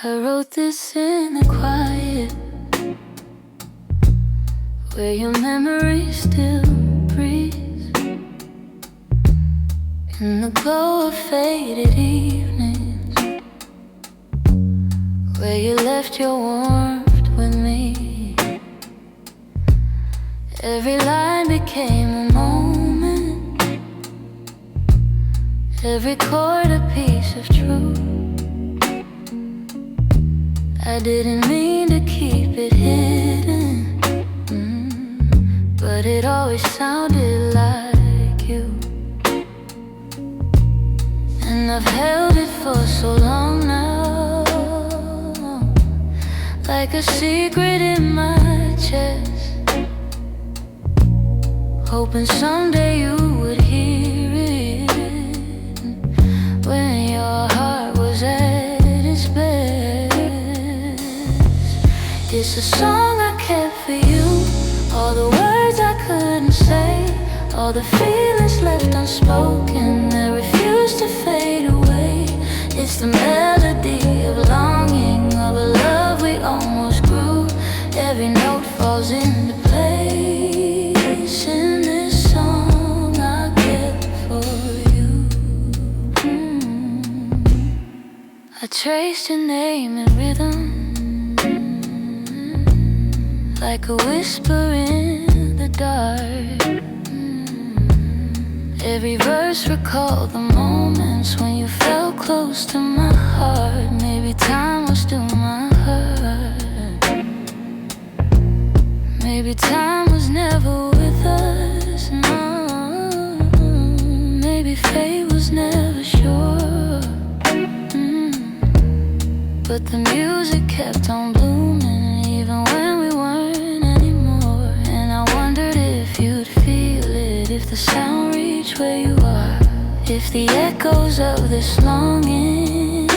I wrote this in the quiet, where your memory still breathes, in the glow of faded evenings, where you left your warmth with me. Every line became a moment, every chord a piece of truth. I didn't mean to keep it hidden, but it always sounded like you. And I've held it for so long now, like a secret in my chest, hoping someday you would hear it, when your heart was at its best. It's a song I kept for you, all the words I couldn't say, all the feelings left unspoken that refuse to fade away. It's the melody of longing, of a love we almost grew. Every note falls into place in this song I kept for you. I traced your name in rhythm, like a whisper in the dark. Every verse recalled the moments when you felt close to my heart. Maybe time was still my hurt. Maybe time was never with us, no. Maybe fate was never sure. But the music kept on blooming, even when we weren't anymore. And I wondered if you'd feel it, if the sound reached where you are, if the echoes of this longing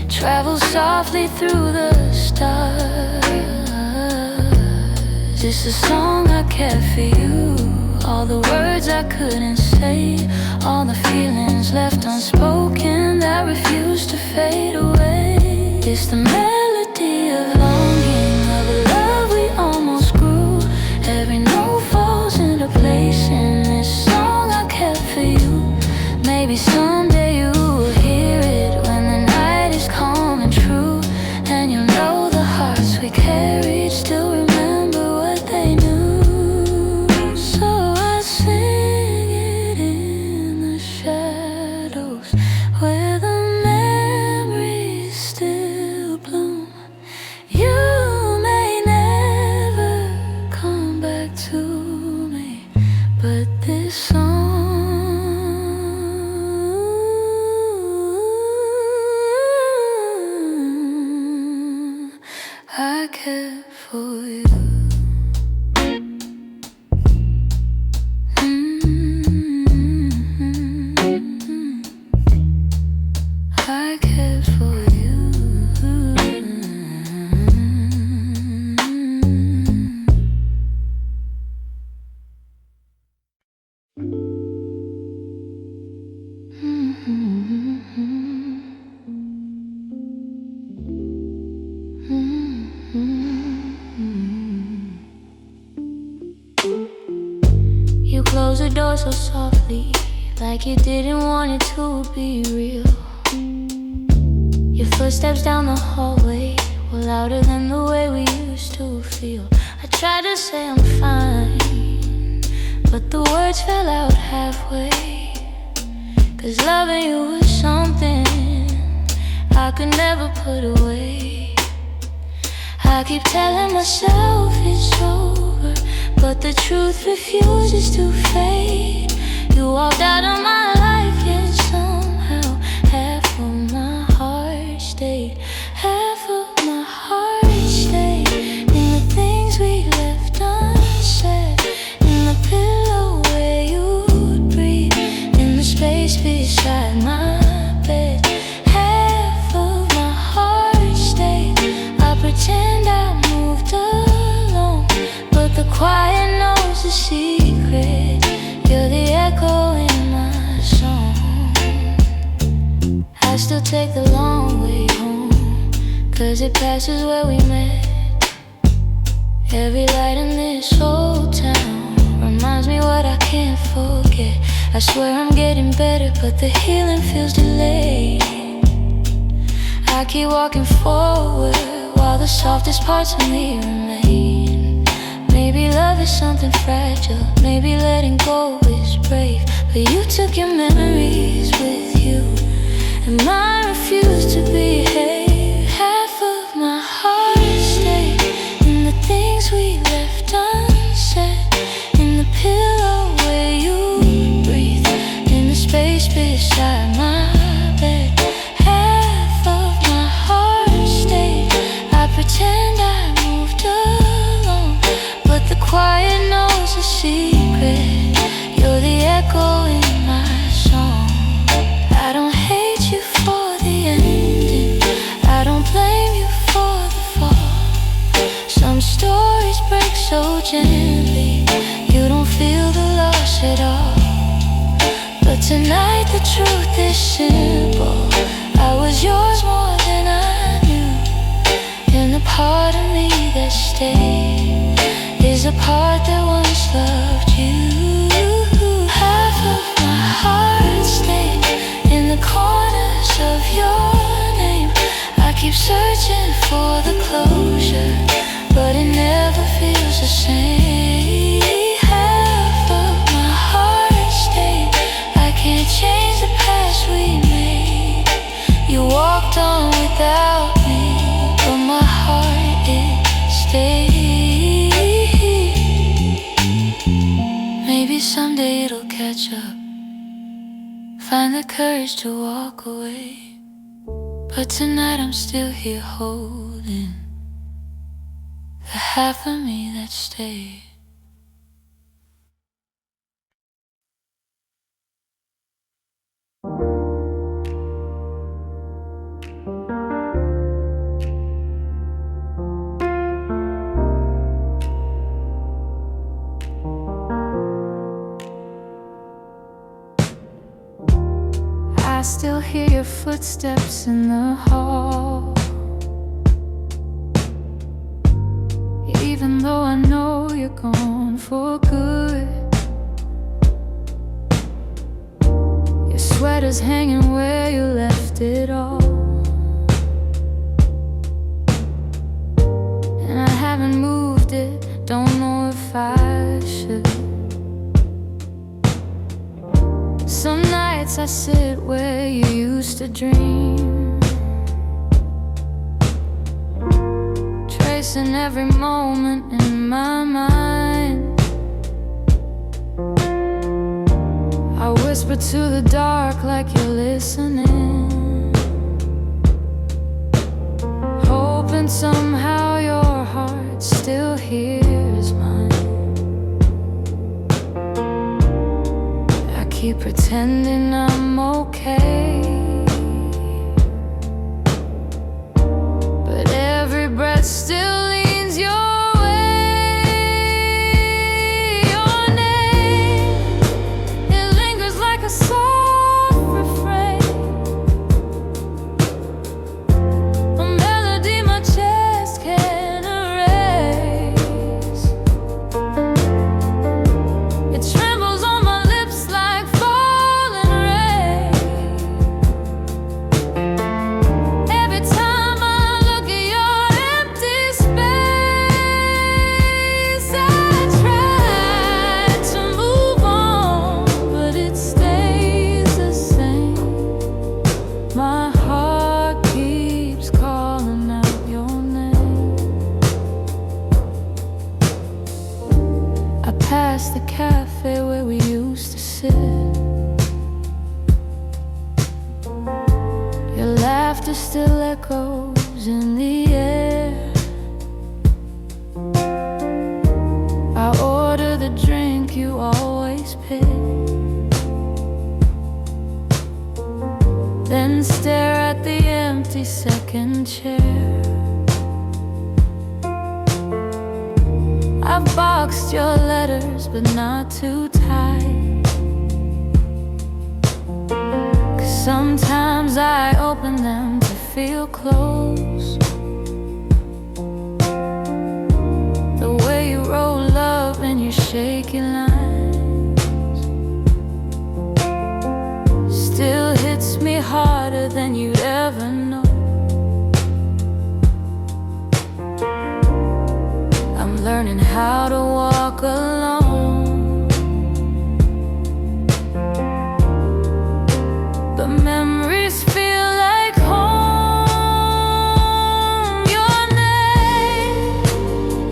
travel softly through the stars. It's a song I kept for you, all the words I couldn't say, all the feelings left unspoken that refuse to fade away. It's the melody of longing, of a love we almost grew. Every note falls into place in this song I kept for you. Maybe someday you will hear it, when the night is calm and true, and you'll know the hearts we carried still remember what they knew. So I sing it in the shadows, where the memories still bloom. You may never come back to me, but this song I kept for you. I cared for you. You closed the door so softly, like you didn't want it to be real. Your footsteps down the hallway were louder than the way we used to feel. I tried to say I'm fine, but the words fell out halfway. 'Cause loving you was something I could never put away. I keep telling myself it's over, but the truth refuses to fade. You walked out of my life, yet somehow half of my heart stayed. Half of my heart stayed in the things we left unsaid, in the pillow where you'd breathe, in the space beside my bed. Half of my heart stayed. I pretend I moved alone, but the quiet knows the secret. You're the echo in my take the long way home, 'cause it passes where we met. Every light in this old town reminds me what I can't forget. I swear I'm getting better, but the healing feels delayed. I keep walking forward while the softest parts of me remain. Maybe love is something fragile, maybe letting go is brave, but you took your memories with you, and mine refused to behave. Half of my heart stayed in the things we left unsaid, in the pillow where you breathe, in the space beside my bed. Half of my heart stayed. I pretend I moved along, but the quiet knows a secret. You're the echo in my song. I don't hate you for the ending, I don't blame you for the fall. Some stories break so gently, you don't feel the loss at all. But tonight the truth is simple, I was yours more than I knew. And the part of me that stayed is a part that once loved you. Half of my heart stayed in the corners of your name. I keep searching for the closure, but it never feels the same. Half of my heart stayed. I can't change the past we made. You walked on without me, but my heart, it stayed. Maybe someday it'll catch up, find the courage to walk away, but tonight I'm still here holding the half of me that stayed. I still hear your footsteps in the hall, even though I know you're gone for good. Your sweater's hanging where you left it all, and I haven't moved it, don't know if I should. Some nights I sit where you used to dream, tracing every moment in my mind. I whisper to the dark like you're listening, hoping somehow your heart still hears mine. Keep pretending I'm okay, but every breath still leans your way. Your name, it lingers like a soft refrain, a melody my chest can't erase. It trembles on my lips like falling rain. Every time I look at your empty space, I try to move on, but it stays the same. My heart keeps calling out your name. I pass the cafe where we used to sit. Your laughter still echoes in the air. I order the drink you always pick, then stare at the empty second chair. I've boxed your letters, but not too tight, 'cause sometimes as I open them to feel close. The way you roll up in your shaky lines still hits me harder than you'd ever know. I'm learning how to walk alone, but memories feel like home. Your name,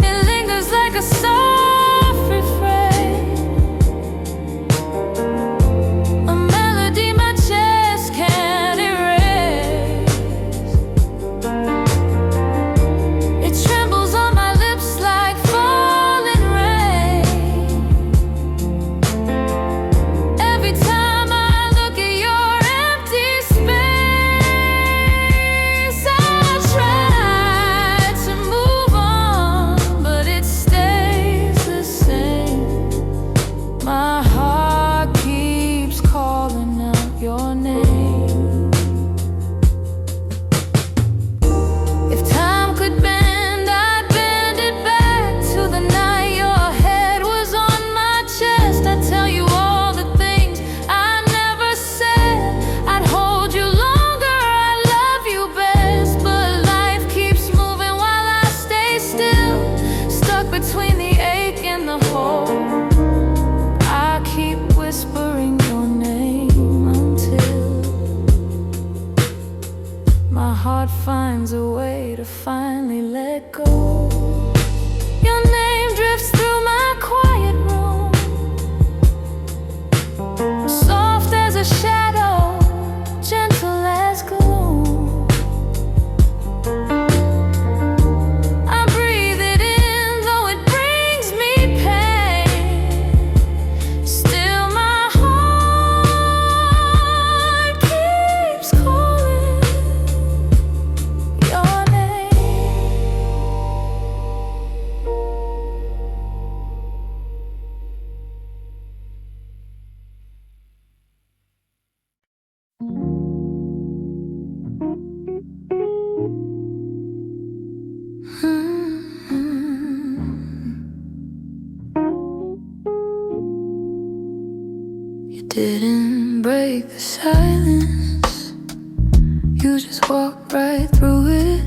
it lingers like a soft refrain, a melody my chest can't erase. It trembles on my lips like falling rain. Every time I look at your empty space, I try to move on, but it stays the same. My heart keeps calling out your name. If time could bend, I'd bend it back to the night your head was on my chest. I'd tell you all the things I never said. I'd hold you longer, I love you best. But life keeps moving while I stay still, stuck between the ache and the hole. I keep whispering your name until my heart finds a way to finally let go. Your name drifts through my quiet room, soft as a shadow, gentle as gloom. I breathe it in, though it brings me pain. Still my heart keeps calling your name. You didn't break the silence, you just walked right through it.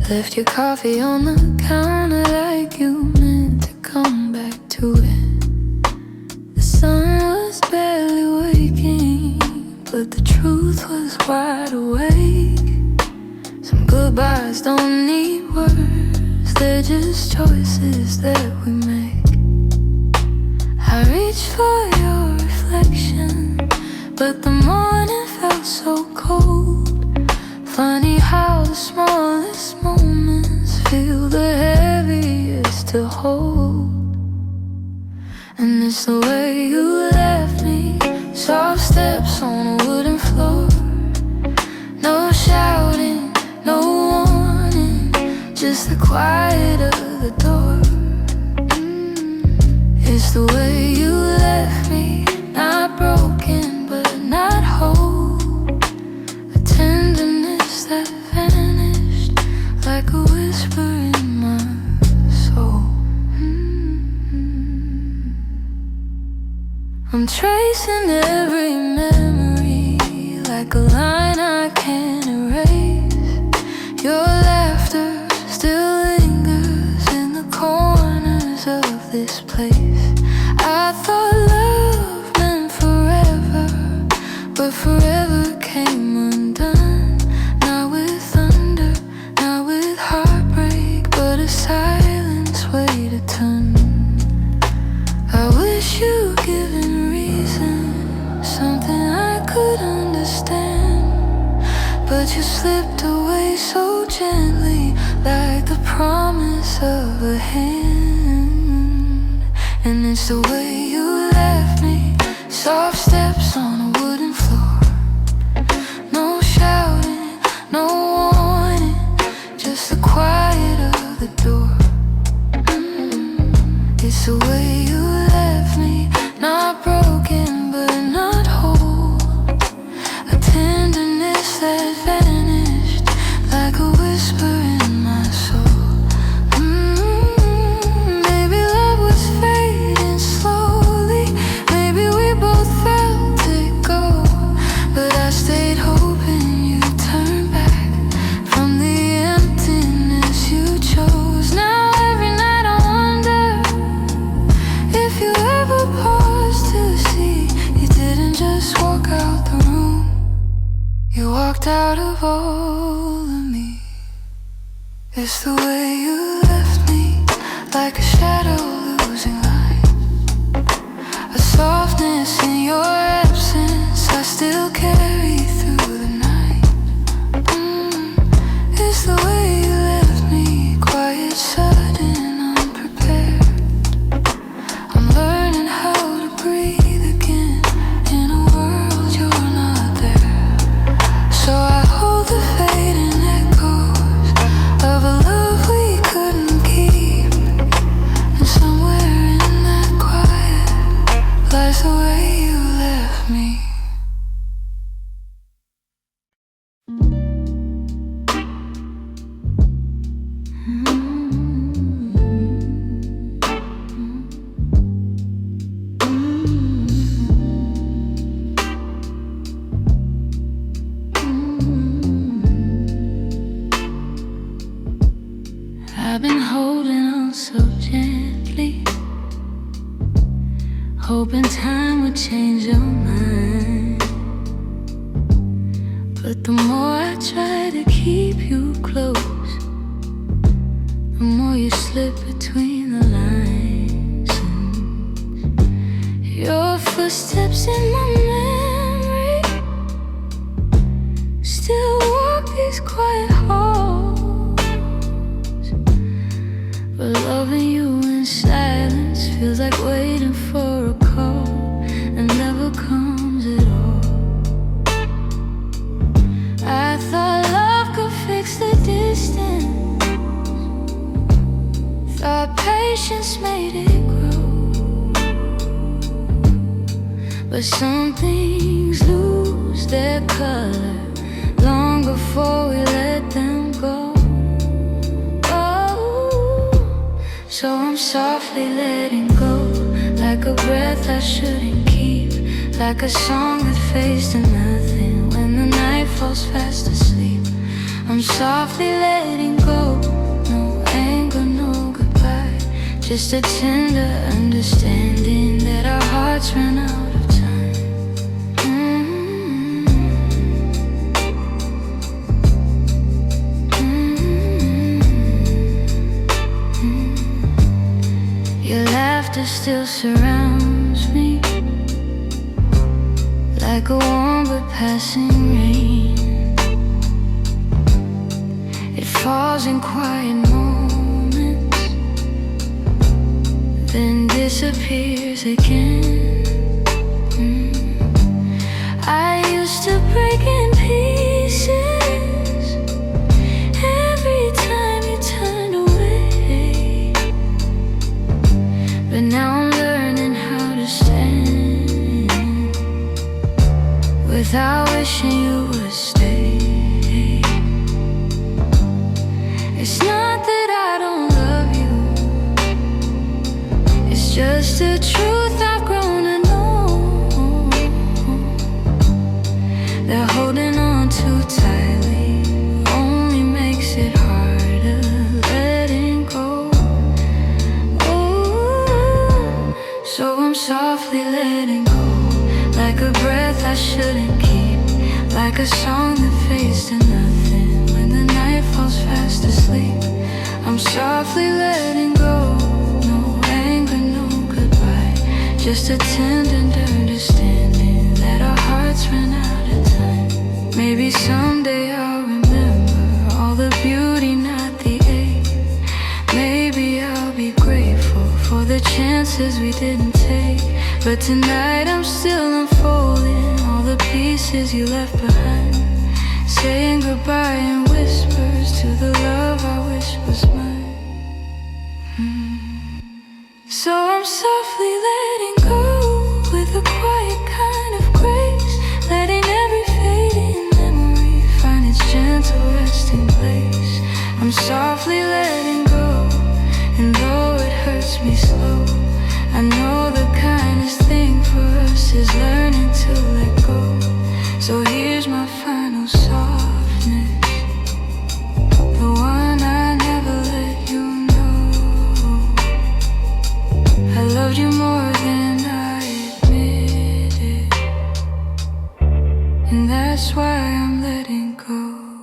Left your coffee on the counter like you meant to come back to it. The sun was barely waking, but the truth was wide awake. Some goodbyes don't need words, they're just choices that we make. I reached for your reflection, but the morning felt so cold. Funny how the smallest moments feel the heaviest to hold. And it's the way you left me, soft steps on a wooden floor. No shouting, no warning, just the quiet of the door. It's the way you left me, not broken but not whole. A tenderness that vanished like a whisper in my soul. I'm tracing every memory like a line I can't erase. Your laughter still lingers in the corners of this place. I thought love meant forever, but forever came undone. Not with thunder, not with heartbreak, but a silence weighed a ton. I wish you'd given reason, something I could understand, but you slipped away so gently, like the promise of a hand. And it's the way you left me, soft steps on a wooden floor. No shouting, no warning, just the quiet of the door. It's the way you left me, not broken but not whole. A tender of all of me. It's the way you left me, like a shadow losing light. A softness in your absence I still carry through the night. It's the way you left me, quiet, sudden, unprepared. I'm learning how to breathe again in a world you're not there. So I hold the fading echoes of a love we couldn't keep. And somewhere in that quiet lies the way you left me. I've been holding on so gently, hoping time would change your mind. But the more I try to keep you close, the more you slip between the lines. And your footsteps in my memory still walk these quiet halls. But loving you in silence feels like waiting for a call that never comes at all. I thought love could fix the distance, thought patience made it grow. But some things lose their color long before we let them go. So I'm softly letting go, like a breath I shouldn't keep, like a song that fades to nothing when the night falls fast asleep. I'm softly letting go, no anger, no goodbye, just a tender understanding that our hearts ran out of time. Your laughter still surrounds me, like a warm but passing rain. It falls in quiet moments, then disappears again. I used to break in pieces every time you turned away, but now I'm learning how to stand without wishing you would stay. It's not that I don't love you, it's just the truth I've grown to know, that holding on too tightly only makes it harder letting go. Ooh. So I'm softly letting go, like a breath I shouldn't keep, like a song that fades to nothing when the night falls fast asleep. I'm softly letting go, no anger, no goodbye, just a tender understanding that our hearts ran out of time. Maybe someday I'll remember all the beauty, not the ache. Maybe I'll be grateful for the chances we didn't take. But tonight I'm still unfolding all the pieces you left behind, saying goodbye in whispers to the love I wish was mine. So I'm softly letting go with a quiet kind of grace, letting every fading memory find its gentle resting place. I'm softly letting go, and though it hurts me slow, I know the kindest thing for us is learning to let go. So here's my final softness, the one I never let you know. I loved you more than I admitted, and that's why I'm letting go.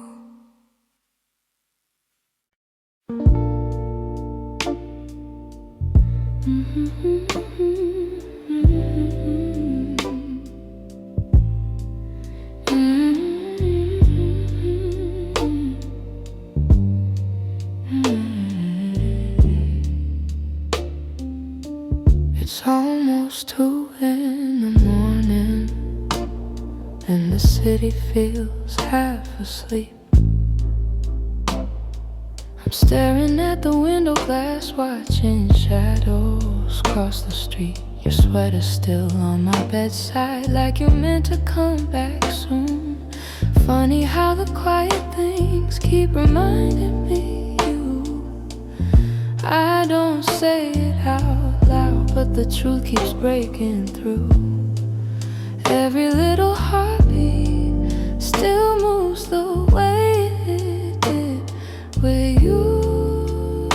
and the city feels half asleep. I'm staring at the window glass, watching shadows cross the street. Your sweater's still on my bedside, like you're meant to come back soon. Funny how the quiet things keep reminding me you. I don't say it out loud, but the truth keeps breaking through. Every little heartbeat still moves the way it did with you.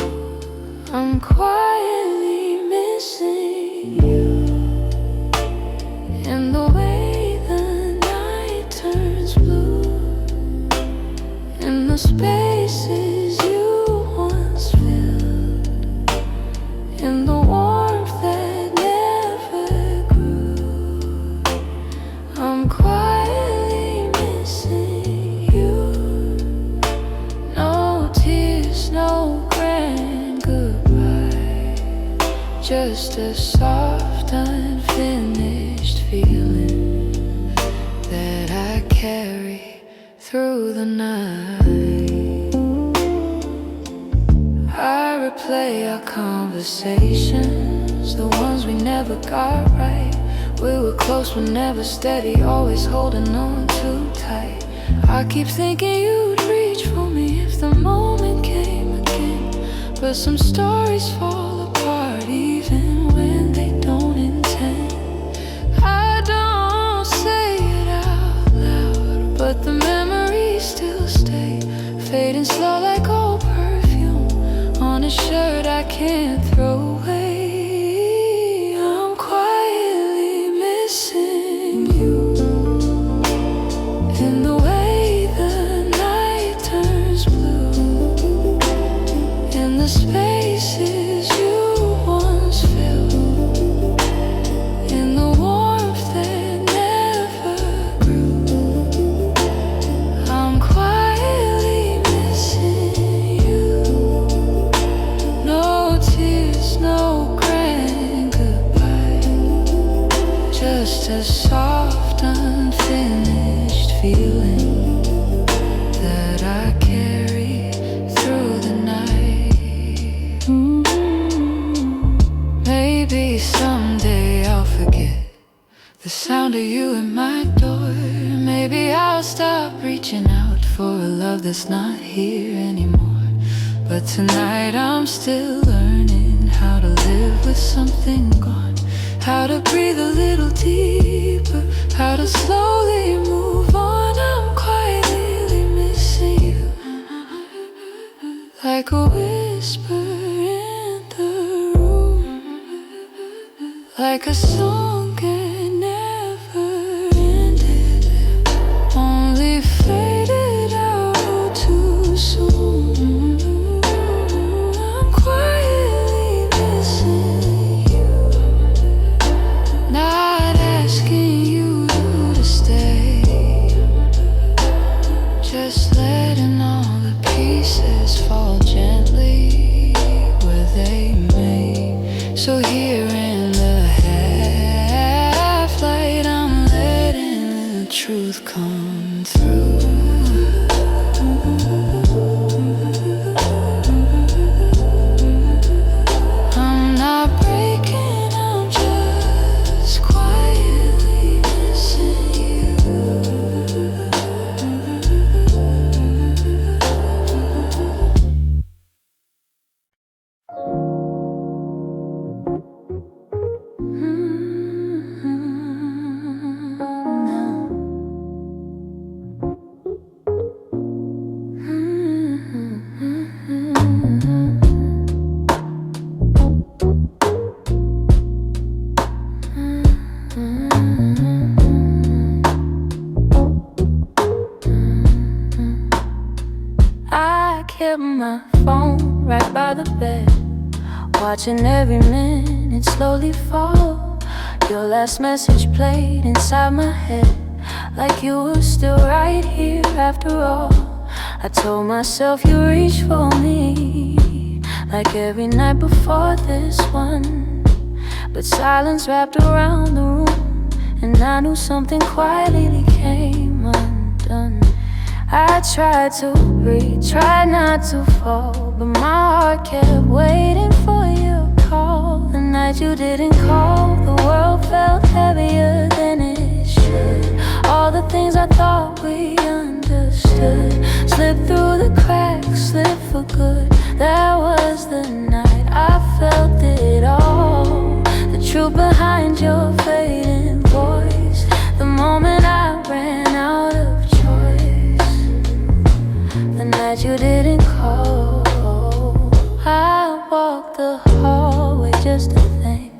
I'm quietly missing you, in the way the night turns blue, in the spaces you once filled, in the warmth that never grew. I'm quietly missing you. No tears, no grand goodbye, just a soft, unfinished feeling that I carry through the night. I replay our conversations, the ones we never got right. We were close but never steady, always holding on too tight. I keep thinking you'd reach for me if the moment came again, but some stories fall apart even when they don't intend. I don't say it out loud, but the memories still stay, fading slow like old perfume on a shirt I can't throw away. I'm quietly missing you, in the way the night turns blue, in the spaces you once filled, in the warmth that never grew. I'm quietly missing you. No tears, no grand goodbye, just a soft, unfinished feeling that I carry through the night. Maybe someday I'll forget the sound of you at my door. Maybe I'll stop reaching out for a love that's not here anymore. But tonight I'm still learning how to live with something gone, how to breathe a little deeper, how to slowly move on. I'm quietly missing you, like a whisper in the room, like a song that never ended, only faded out too soon. I'm quietly missing you, not asking you to stay, just letting all the pieces fall gently where they may. So here in the half light, I'm letting the truth come through. I'm not breaking, I'm just quietly missing you. I kept my phone right by the bed, watching every minute slowly fall. Your last message played inside my head, like you were still right here after all. I told myself you reached for me, like every night before this one. But silence wrapped around the room, and I knew something quietly came. came undone. I tried to breathe, tried not to fall, but my heart kept waiting for your call. The night you didn't call, the world felt heavier than it should. All the things I thought we understood slipped through the cracks, slipped for good. That was the night I felt it all, the truth behind your fading voice. The moment I ran out of choice, the night you didn't call. I walked the hallway just to think,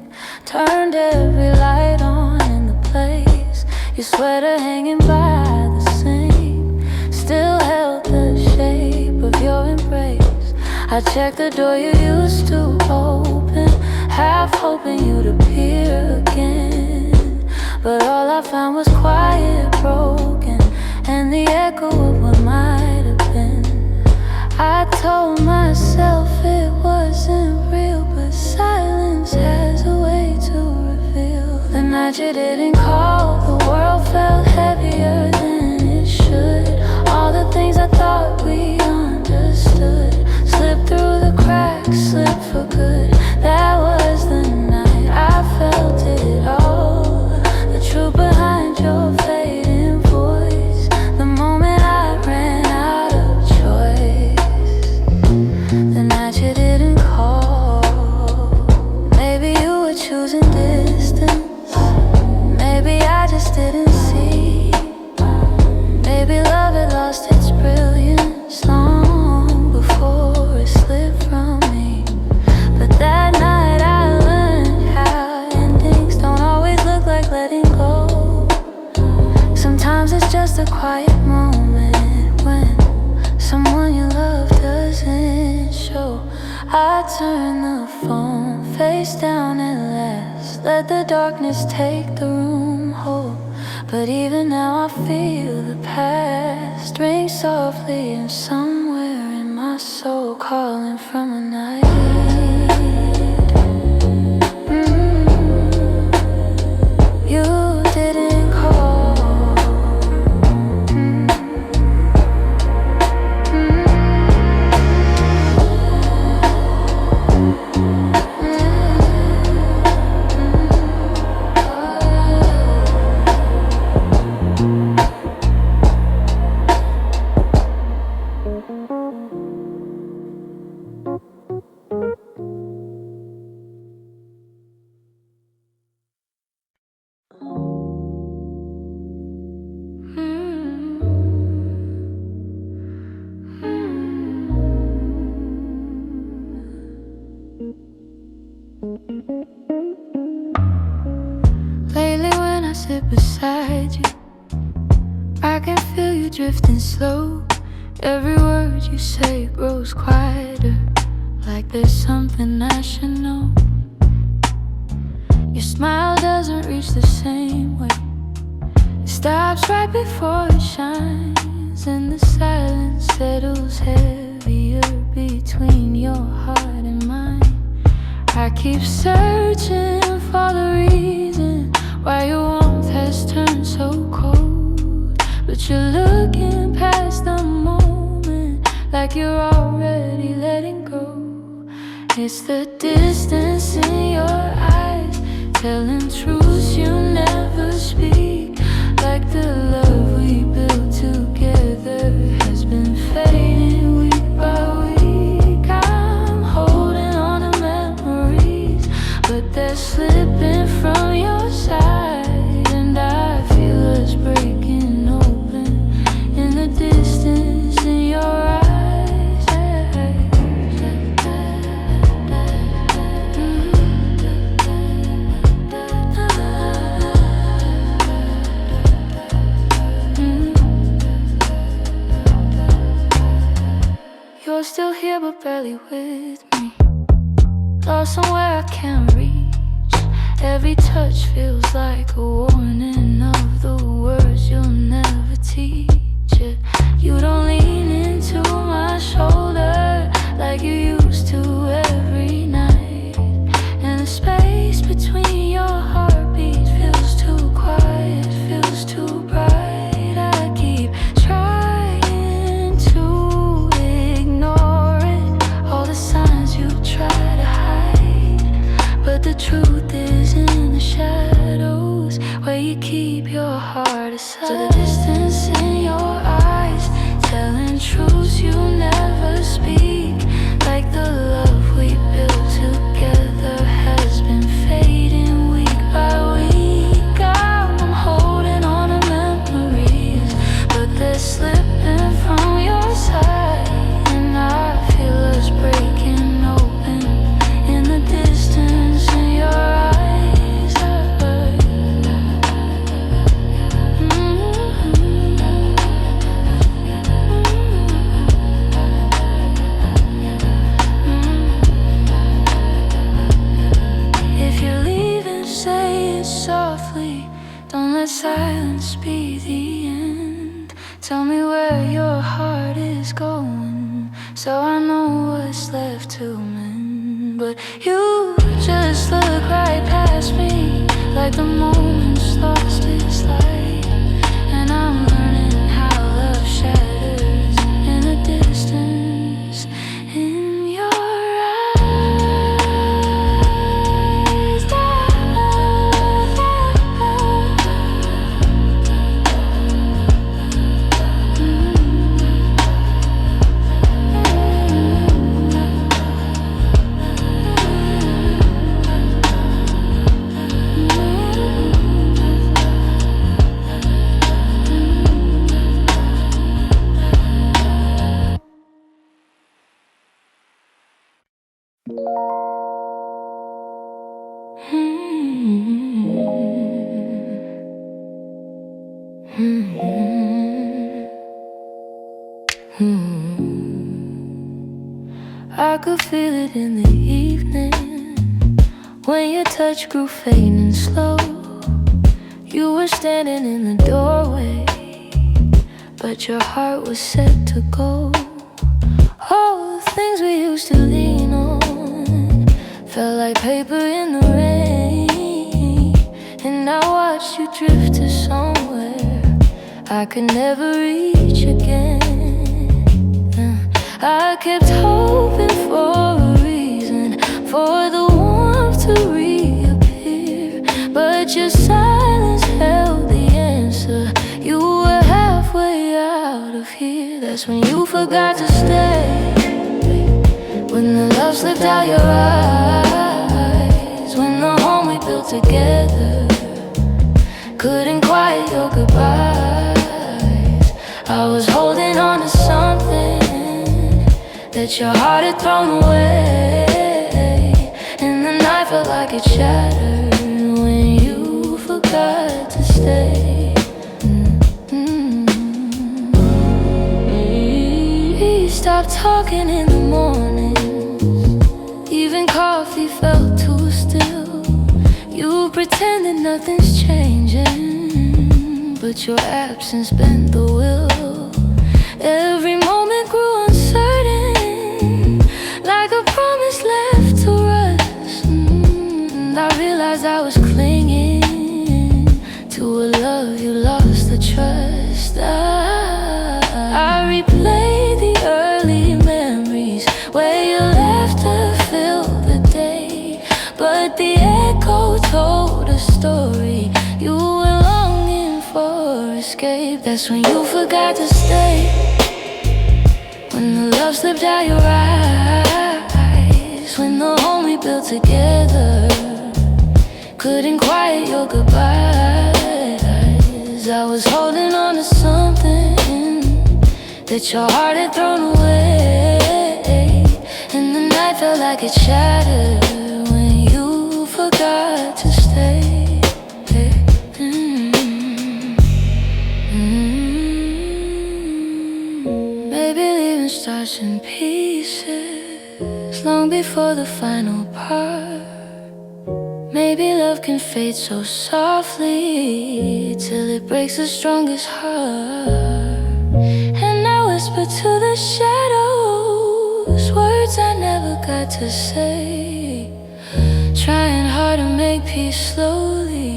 turned every light on in the place. Your sweater hanging by the sink still held the shape of your embrace. I checked the door you used to open, half hoping you'd appear again. But all I found was quiet, broken, and the echo of what might have been. I told myself it wasn't real, but silence has a way to reveal. The night you didn't call, the world felt heavier than it should. All the things I thought we understood slipped through the cracks, slipped for good. That was the night I felt it all, the truth behind your fading voice. The moment I ran out of choice, the night you didn't call. Maybe you were choosing distance, maybe I just didn't see. Maybe love had lost its brilliance long before it slipped from me. But that night I learned how endings don't always look like letting go. Sometimes it's just a quiet moment when someone you love doesn't show. I turn the phone face down at last, let the darkness take the room whole. But even now I feel the past ring softly, and somewhere in my soul calling from a night you didn't call. Lately when I sit beside you, I can feel you drifting slow. Every word you say grows quieter, like there's something I should know. Your smile doesn't reach the same way, it stops right before it shines, and the silence settles heavier between your heart and mine. I keep searching for the reason why your warmth has turned so cold, but you're looking past the moment like you're already letting go. It's the distance in your eyes, telling truths you never speak, like the love we built together has been fading week by week. I'm holding on to memories, but they're slipping from your side, and I feel us breaking open in the distance in your eyes. You're still here but barely with me, lost somewhere I can't reach. Every touch feels like a warning of the words you'll never teach it. You don't lean into my shoulder like you used to every night, and the space between your heartbeats feels too quiet, feels too bright. heart aside. To the distance in your eyes, telling truths you never speak. Like the love we built together has been fading week by week. I'm holding on to memories, but they're slipping from your side, and I feel us breaking open in the distance in your eyes. If you're leaving, say it softly. Don't let silence be the end. Tell me where your heart is going, so I know what's left to mend. But you just look right past me, like the moment's lost its light. And I'm learning how love shatters in the distance in your I could feel it in the evening, when your touch grew faint and slow. You were standing in the doorway, but your heart was set to go. All the things we used to lean on felt like paper in the rain. And I watched you drift to somewhere I could never reach again. I kept hoping for a reason for the warmth to reappear, but your silence held the answer. You were halfway out of here. That's when you forgot to stay, when the love slipped out your eyes, when the home we built together couldn't quiet your goodbyes. I was holding on to something that your heart had thrown away, and the night felt like it shattered when you forgot to stay. We stopped talking in the morning, even coffee felt too still. You pretended nothing's changing, but your absence bent the will. Every moment grew uncertain, like a promise left to rust. And I realized I was clinging to a love you lost the trust. I replayed the early memories where your laughter filled the day, but the echo told a story you were longing for escape. That's when you forgot to stay, when the love slipped out your eyes, when the home we built together couldn't quiet your goodbyes. I was holding on to something that your heart had thrown away, and the night felt like it shattered when you forgot to stay. Maybe leaving starts in pieces long before the final part. Maybe love can fade so softly till it breaks the strongest heart. And I whisper to the shadows words I never got to say, trying hard to make peace slowly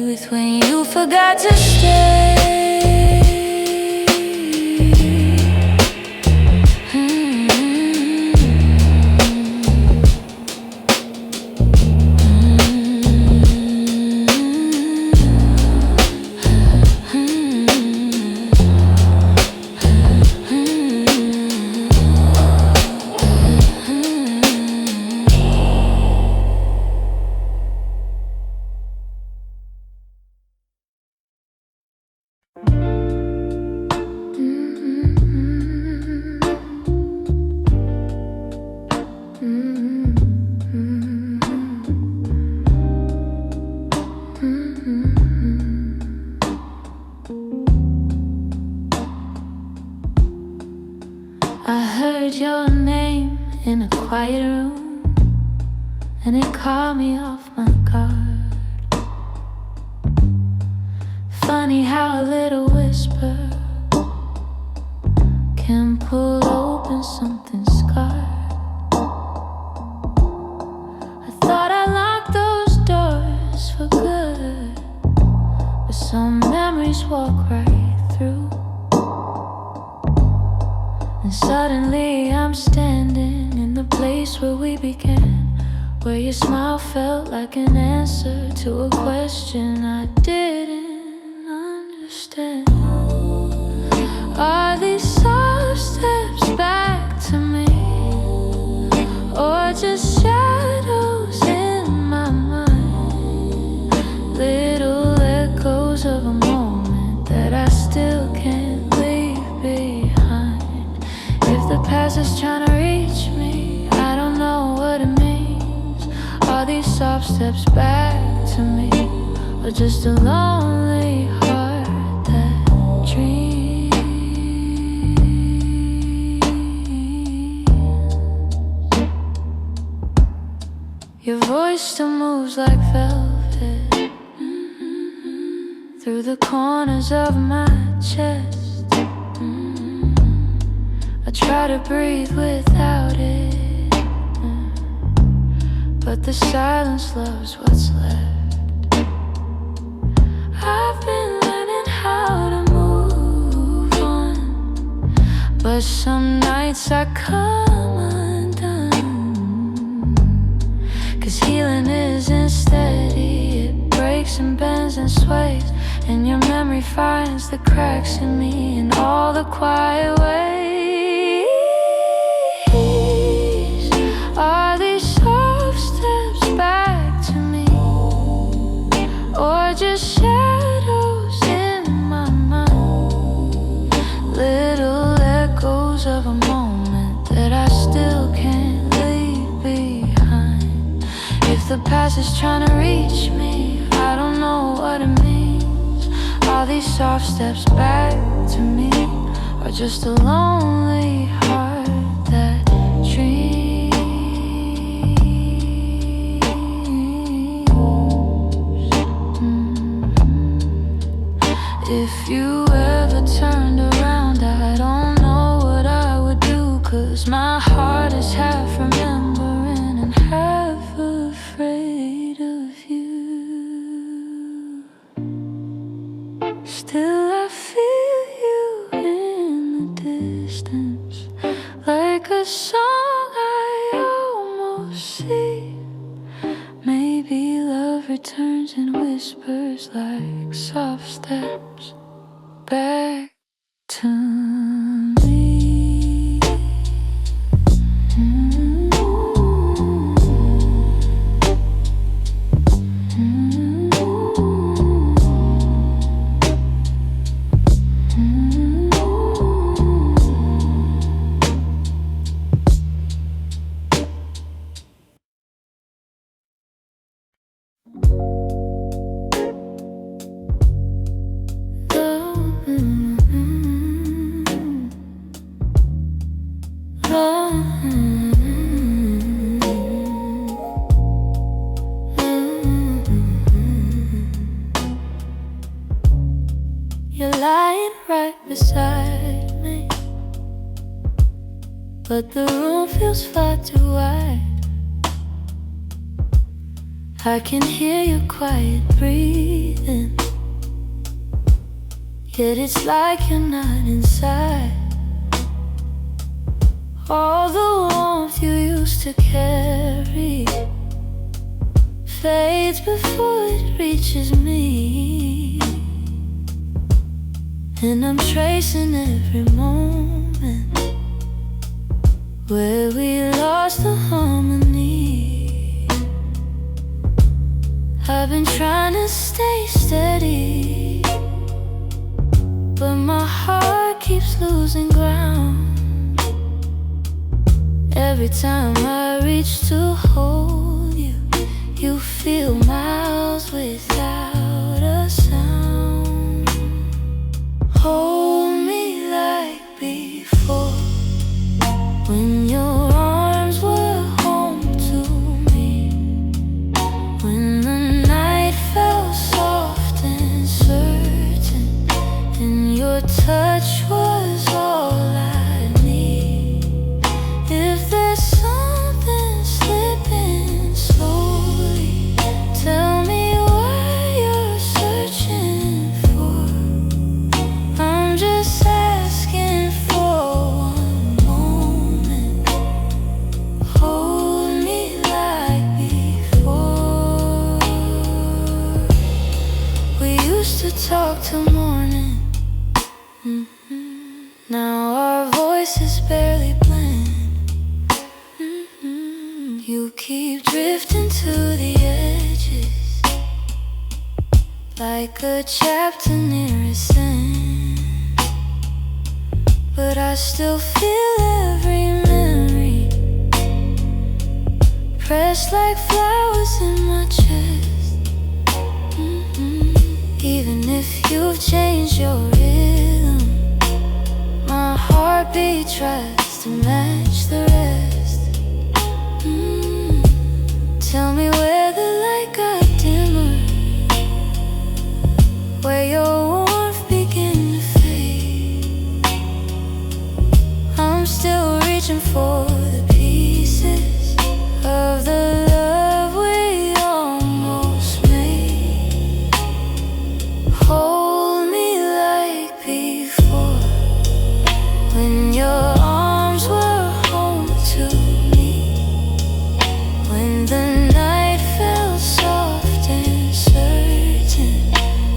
with when you forgot to stay. I heard your name in a quiet room, and it caught me off my guard. Funny how a little whisper can pull open something scarred. I thought I locked those doors for good, but some memories walk right through. And suddenly I'm standing in the place where we began, where your smile felt like an answer to a question I didn't understand. Are these soft steps back to me, or just shadows in my mind? Little echoes of a moment that I still can't leave behind. If the past is trying to reach me, I don't know what it means. Are these soft steps back to me, or just a lonely heart that dreams? Your voice still moves like velvet through the corners of my chest. I try to breathe without it, but the silence loves what's left. I've been learning how to move on, but some nights I come undone. 'Cause healing isn't steady, it breaks and bends and sways, and your memory finds the cracks in me in all the quiet ways. Are these soft steps back to me, or just shadows in my mind? Little echoes of a moment that I still can't leave behind. If the past is trying to reach me, I don't know what it means. Are these soft steps back to me, or just a lonely heart that dreams? If you ever turned around, I don't know what I would do, 'cause my heart is half remembering and half afraid of you. Still I feel you in the distance, like a song I almost see. Maybe love returns and whispers like soft steps back to me. You're lying right beside me, but the room feels far too wide. I can hear your quiet breathing, yet it's like you're not inside. All the warmth you used to carry fades before it reaches me, and I'm tracing every moment where we lost the harmony. I've been trying to stay steady, was losing ground. Every time I reach to hold you, you feel miles without a sound. Hold me like before, when your arms were home to me, when the night felt soft and certain, and your touch was all I need. If there's something slipping slowly, tell me what you're searching for. I'm just asking for one moment. Hold me like before. We used to talk till morning. Now our voices barely blend. You keep drifting to the edges, like a chapter near its end. But I still feel every memory, pressed like flowers in my chest. Even if you've changed your rhythm, my heartbeat tries to match the rest. Tell me where the light got dimmer, where your warmth began to fade. I'm still reaching for the pieces of the love we almost made. Hold me like before, when your arms were home to me, when the night felt soft and certain,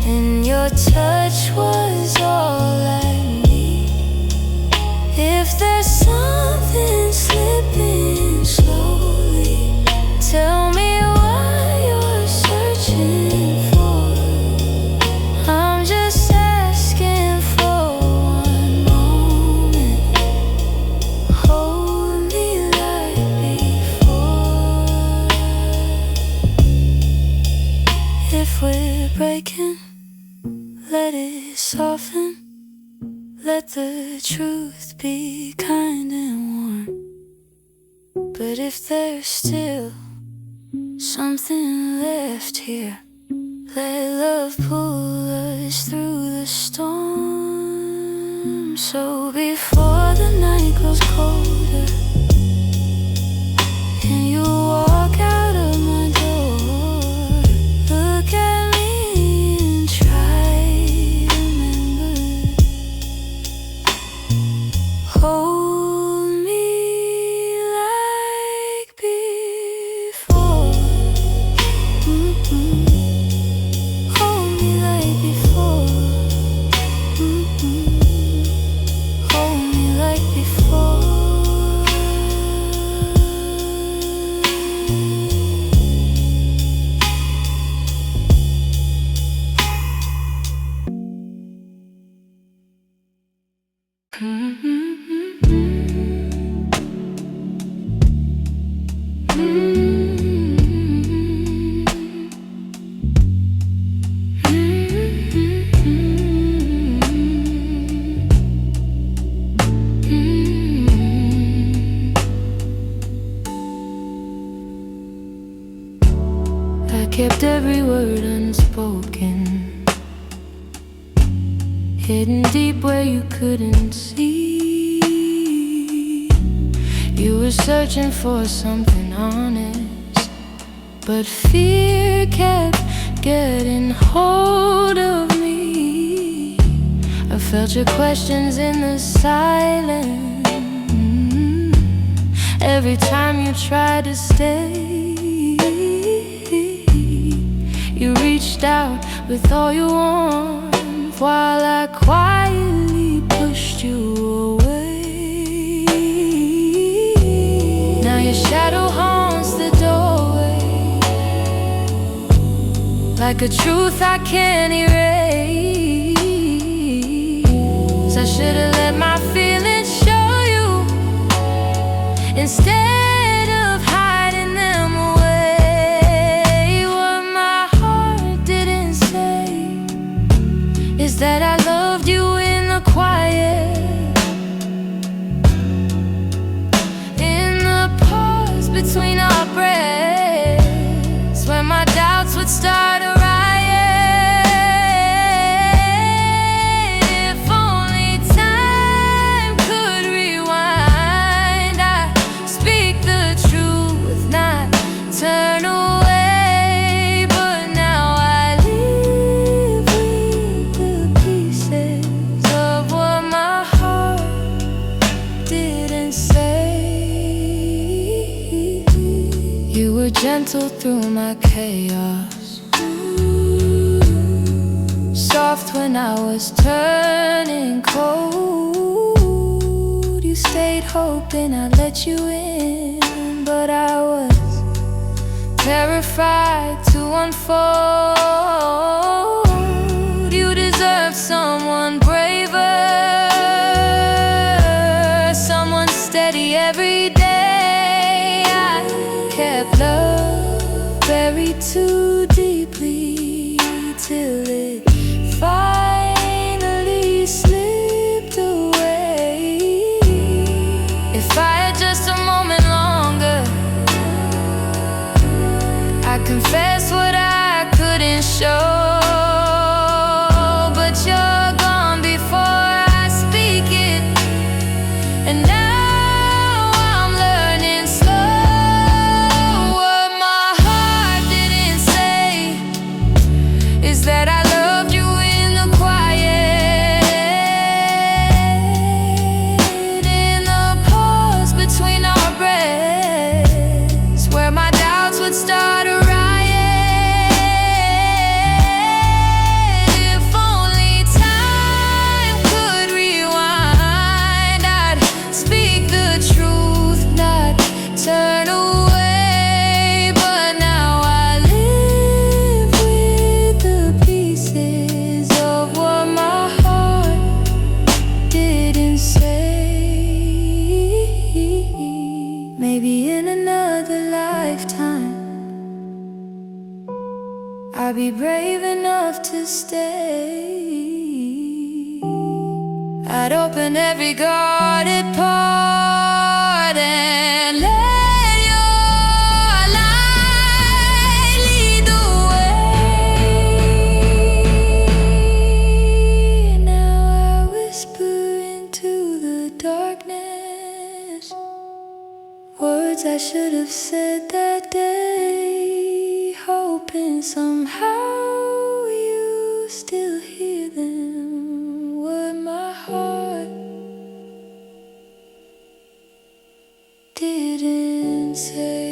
and your touch was all I need. If there's something slipping slowly, tell me what you're searching for. I'm just asking for one moment. Hold me like before. If we're breaking, let it soften. Let the truth be kind and warm. But if there's still something left here, let love pull us through the storm. So before the night grows colder and you walk out of my door, look at me and try to remember. Hold me like before. Hold me like before. Hold me like before. I kept every word unspoken, hidden deep where you couldn't see. You were searching for something honest, but fear kept getting hold of me. I felt your questions in the silence every time you tried to stay. You reached out with all your warmth while I quietly pushed you away. Now your shadow haunts the doorway, like a truth I can't erase. I should've let my is that I loved you in the quiet, in the pause between our breaths, when my doubts would start a riot. If only time could rewind, I'd speak the truth, not turn away. But now I live with the pieces of what my heart didn't say. You were gentle through my chaos, soft when I was turning cold. You stayed hoping I'd let you in, but I was terrified to unfold. You deserve someone braver, someone steady every day. I kept love buried too deeply till it finally slipped away. If I had just a moment longer, I confess what I couldn't show. But you're gone before I speak it, and now I'm learning slow. What my heart didn't say is that I loved you in the quiet, in the pause between our breaths, where my doubts would start a riot. If only time could rewind, I'd speak the truth, not turn away. But now I live with the pieces of what my heart didn't say. Maybe in another lifetime I'll be brave enough to stay. I'd open every guarded part and let your light lead the way. Now I whisper into the darkness words I should have said that day, hoping somehow you still hear them. What my heart didn't say.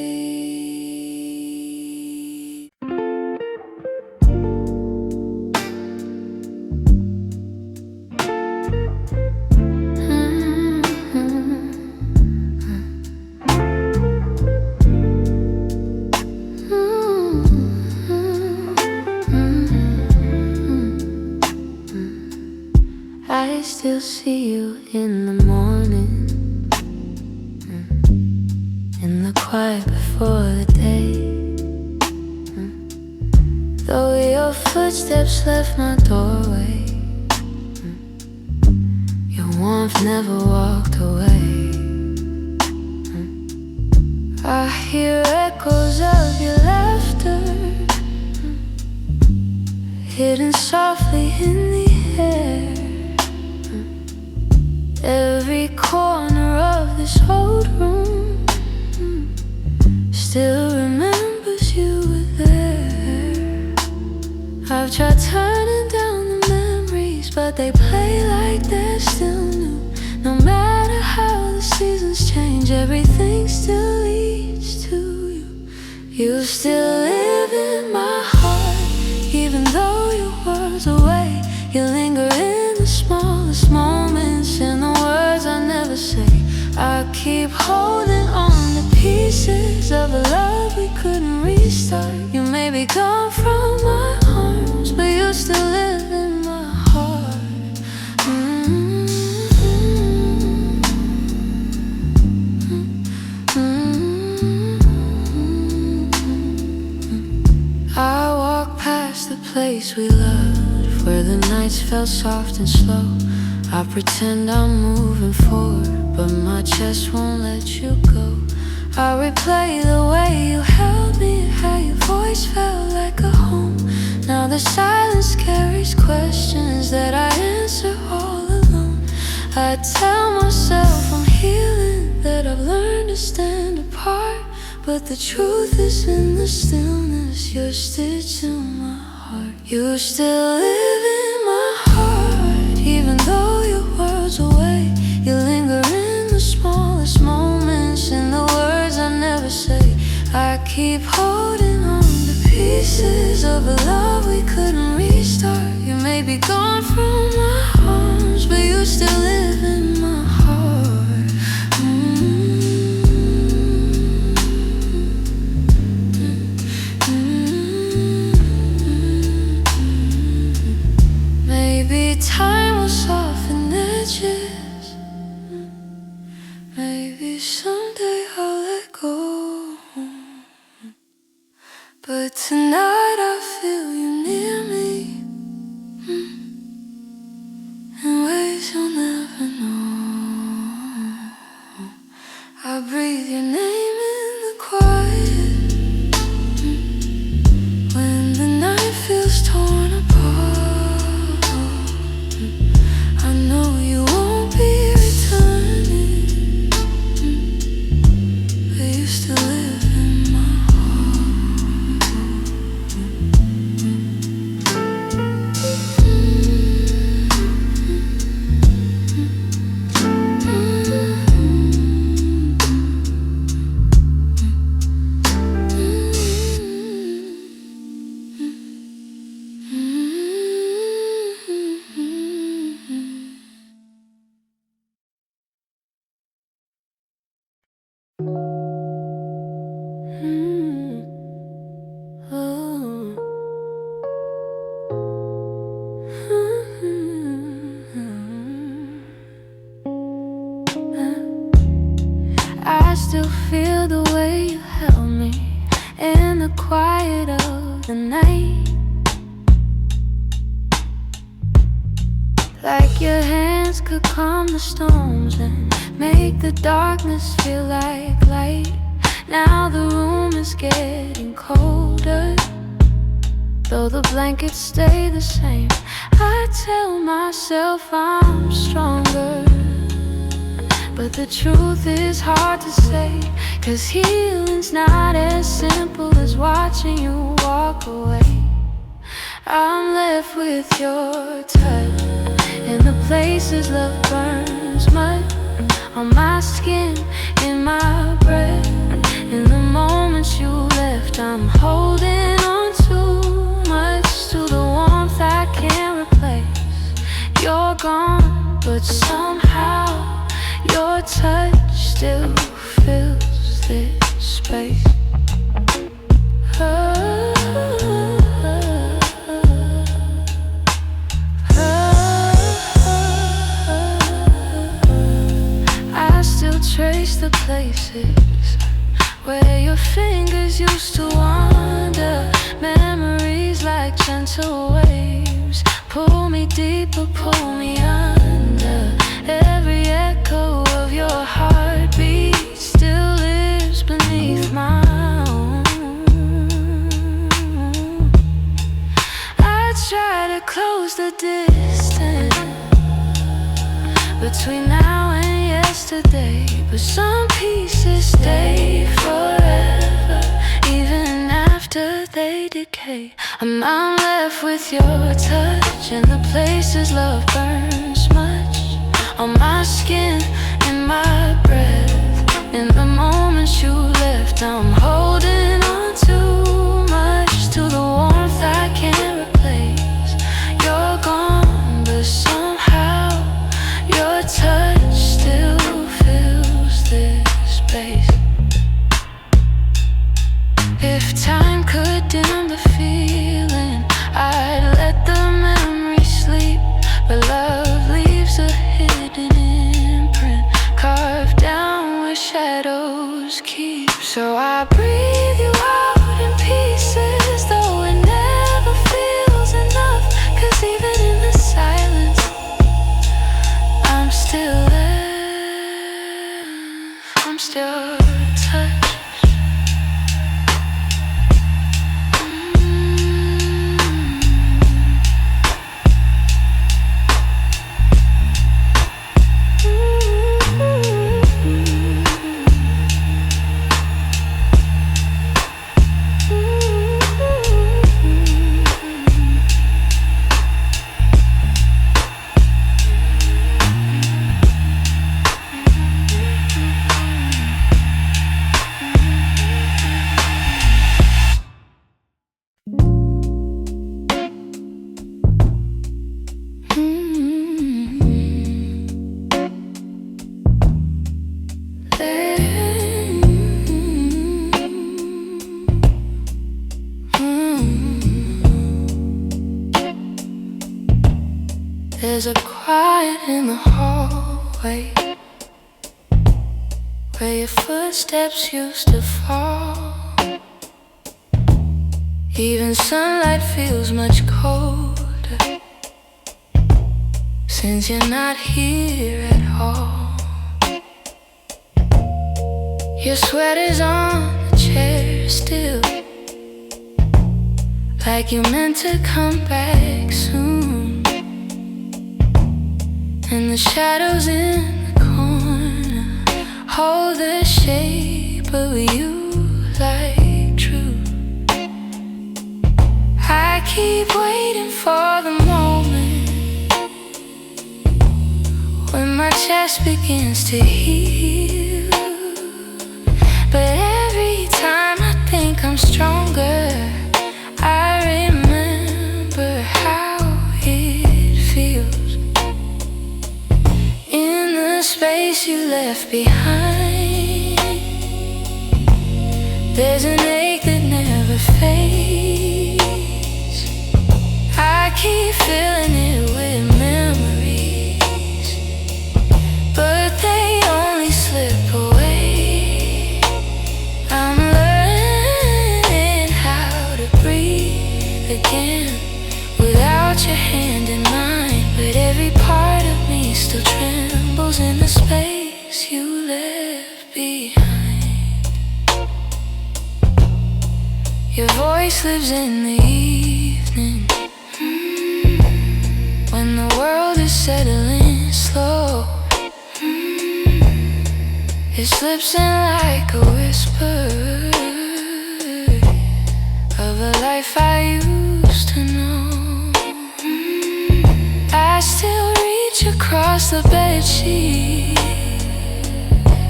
I still see you in the morning, in the quiet before the day. Though your footsteps left my doorway, your warmth never walked away. I hear echoes of your laughter, hidden softly in the air. Every corner of this old room still remembers you were there. I've tried turning down the memories, but they play like they're still new. No matter how the seasons change, everything still leads to you. You still live in my heart, even though your world's away. You linger in the smallest moments, in the words I never say. I keep holding on to pieces of a love we couldn't restart. You may be gone from my arms, but you still live in my heart. I walk past the place we loved, where the nights always felt soft and slow. I pretend I'm moving forward, but my chest won't let you go. I replay the way you held me, how your voice felt like a home. Now the silence carries questions that I answer all alone. I tell myself I'm healing, that I've learned to stand apart, but the truth is in the stillness. You're stitched in my heart. You still live in my heart, even though your world's away. You linger in the smallest moments, in the words I never say. I keep holding on to pieces of a love we couldn't restart. You may be gone from my arms, but you still live in my heart. Maybe time will soften edges. Maybe someday I'll let go. But tonight I feel you near me, in ways you'll never know. I breathe your name in the quiet, when the night feels torn apart. I know you won't be returning, but you still live in my I still feel the way you held me in the quiet of the night, like your hands could calm the storms and make the darkness feel like light. Now the room is getting colder, though the blankets stay the same. I tell myself I'm stronger, but the truth is hard to say, 'cause healing's not as simple as watching you walk away. I'm left with your touch in the places love burns mud, on my skin, in my breath. In the moments you left, I'm holding on too much to the warmth I can't replace. You're gone, but somehow your touch still fills this space. I still trace the places where your fingers used to wander. Memories like gentle waves pull me deeper, pull me under. Every echo of your heartbeat still lives beneath my own. I try to close the distance between now and yesterday, but some pieces stay forever, even after they decay. I'm left with your touch in the places love burns much, on my skin, in my breath. In the moments you left, I'm holding on too much to the warmth I can't replace. You're gone, but somehow your touch still fills this space. If time could dim the feeling, I'd let the memory sleep, but love leaves a hidden imprint carved down where shadows keep. So I breathe you out in pieces, though it never feels enough, 'cause even in the silence There's a quiet in the hallway where your footsteps used to fall. Even sunlight feels much colder since you're not here at all. Your sweater's on the chair still, like you meant to come back soon. And the shadows in the corner hold the shape of you like truth. I keep waiting for the moment when my chest begins to heal. But every time I think I'm stronger, I remember how it feels. In the space you left behind, there's an ache that never fades. I keep filling it with memories, but they only slip away. I'm learning how to breathe again without your hand in mine, but every part of me still trembles in the space you left behind. Your voice lives in the evening, when the world is settling slow. It slips in like a whisper of a life I used to know. I still reach across the bedsheet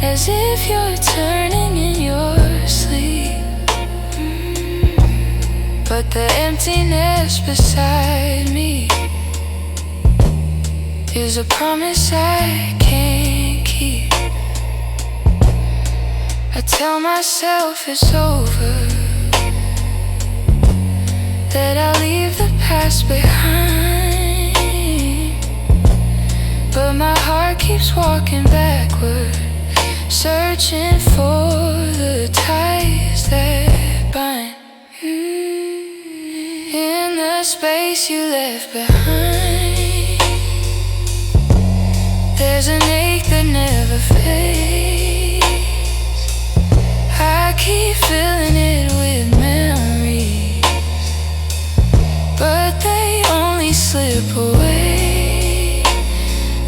as if you're turning in your sleep. But the emptiness beside me is a promise I can't keep. I tell myself it's over, that I'll leave the past behind, but my heart keeps walking backward, searching for the ties that bind. In the space you left behind, there's an ache that never fades. I keep filling it with memories, but they only slip away.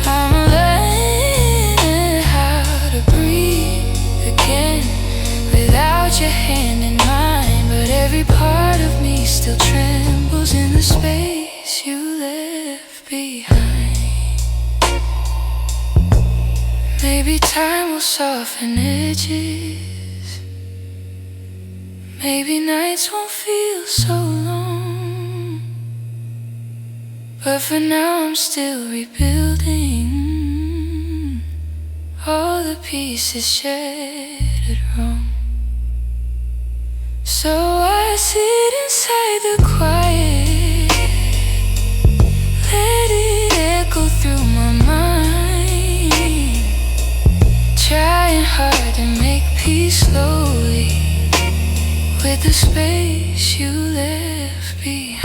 I'm learning how to breathe again without your hand in mine, but every part of me still trembles in the space you left behind. Maybe time will soften edges, maybe nights won't feel so long, but for now I'm still rebuilding all the pieces shattered wrong. So I sit inside the quiet, let it echo through my mind, trying hard to make peace slowly with the space you left behind.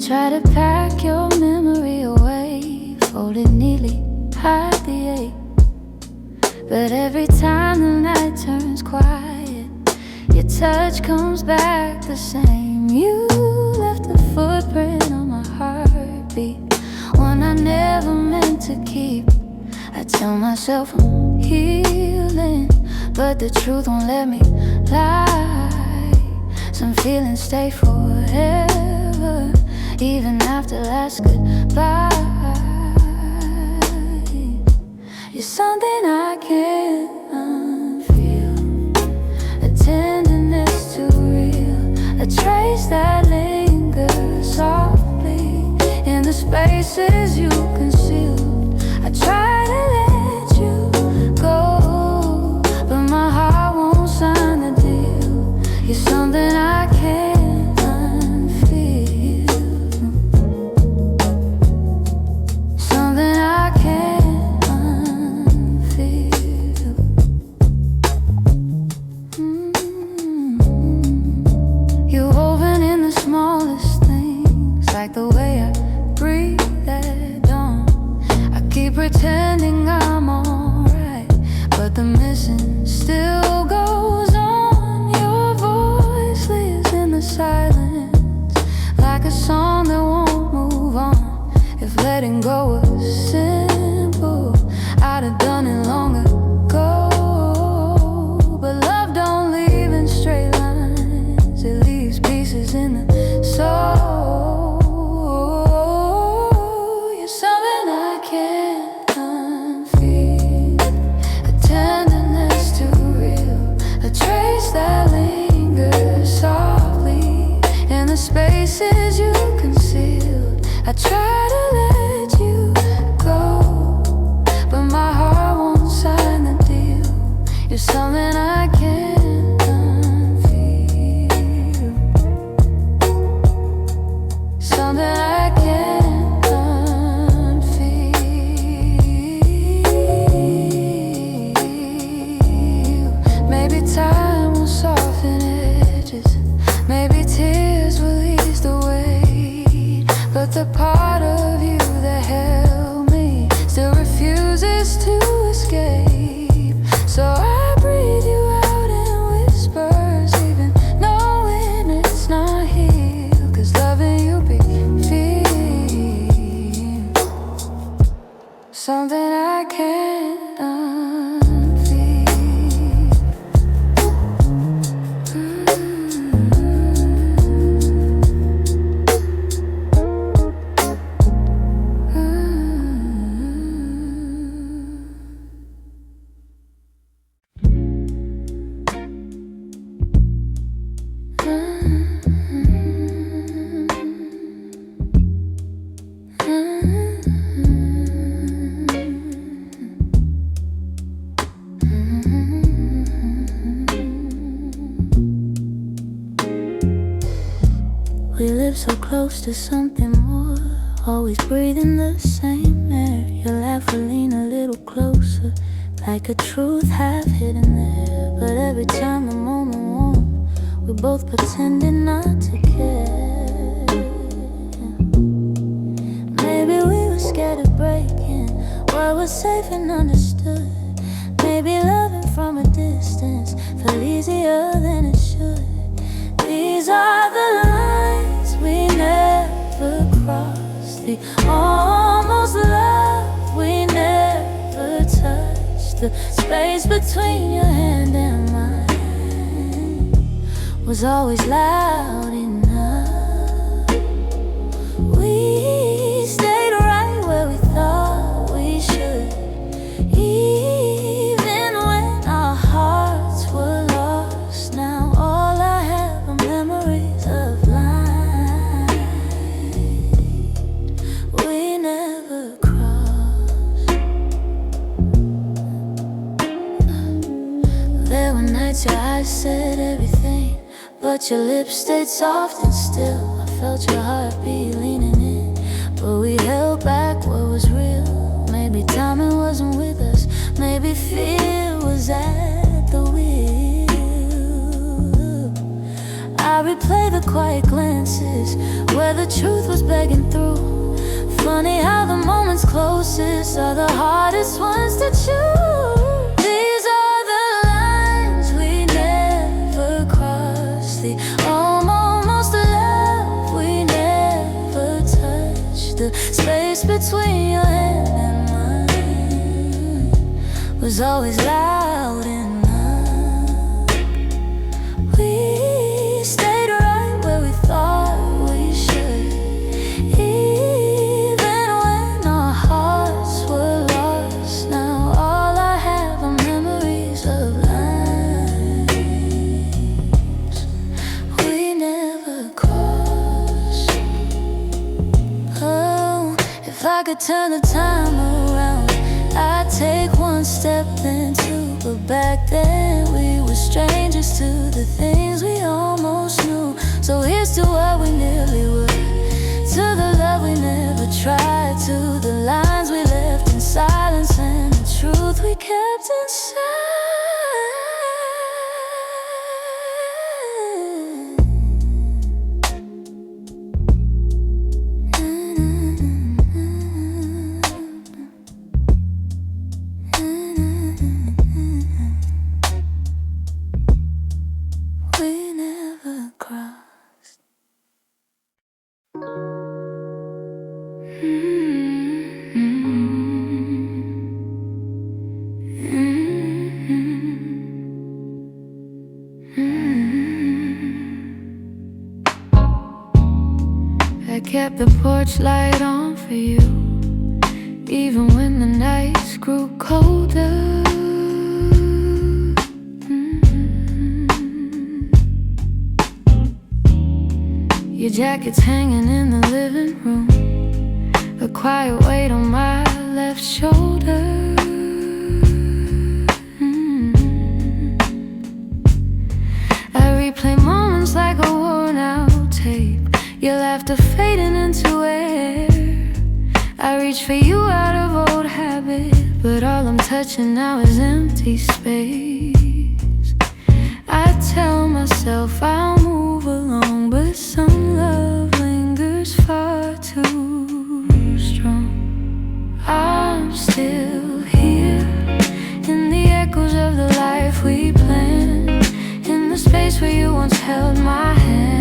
Try to pack your memory away, fold it neatly, hide the ache. But every time the night turns quiet, your touch comes back the same. You left a footprint on my heartbeat, one I never meant to keep. I tell myself I'm healing, but the truth won't let me lie. Some feelings stay forever, even after last goodbye. You're something I can't unfeel, a tenderness too real. spaces you concealed. I try to let you go, but my heart won't sign the deal. You're something I can't unfeel, something I can't unfeel. You're woven in the smallest things, like the way I breathe at dawn. I keep pretending I'm alright, but the missing still goes on. Your voice lives in the silence, like a song that won't move on. If letting go was simple, I'd have done it long ago. But love don't leave in straight lines, it leaves pieces in the soul. You're something I can't unfeel, a tenderness too real, a trace that lingers softly in the spaces you concealed. I try to let you go, but my heart won't sign the deal. You're something I can't unfeel, something I can't unfeel. Maybe time will soften edges, maybe tears will ease the weight, but the part of you that held me still refuses to escape. So I breathe you out in whispers, even knowing it's not here. 'Cause loving you be feel something I can't unfeel. We live so close to something more, always breathing the same air. Your laugh will lean a little closer, like a truth half hidden there. But every time the moment won't, we're both pretending not to care. Maybe we were scared of breaking what was safe and understood. Maybe loving from a distance felt easier than it should. These are the lines we never crossed, the almost love we never touched. The space between your hand and mine was always loud enough. We stayed right where we thought we should, even when our hearts were lost. Now all I have are memories of lines we never crossed. There were nights your eyes said everything, but your lips stayed soft and still. I felt your heartbeat leaning in, but we held back what was real. Maybe timing wasn't with us, maybe fear was at the wheel. I replay the quiet glances where the truth was begging through. Funny how the moments closest are the hardest ones to choose. These are the lines we never crossed, the almost love we never touched. The space between your hand and mine was always loud enough. We stayed right where we thought we should, even when our hearts were lost. Now all I have are memories of lines we never crossed. Oh, if I could turn the time around, I'd take one step then two. But back then we were strangers to the things we almost knew. So here's to what we nearly were, to the love we never tried, to the lines we left in silence and the truth we kept inside. We never crossed. I kept the porch light on for you, even when the nights grew colder. Your jacket's hanging in the living room, a quiet weight on my left shoulder. I replay moments like a worn out tape, your laughter fading into air. I reach for you out of old habit, but all I'm touching now is empty space. I tell myself I'll move along, but some love lingers far too strong. I'm still here, in the echoes of the life we planned, in the space where you once held my hand.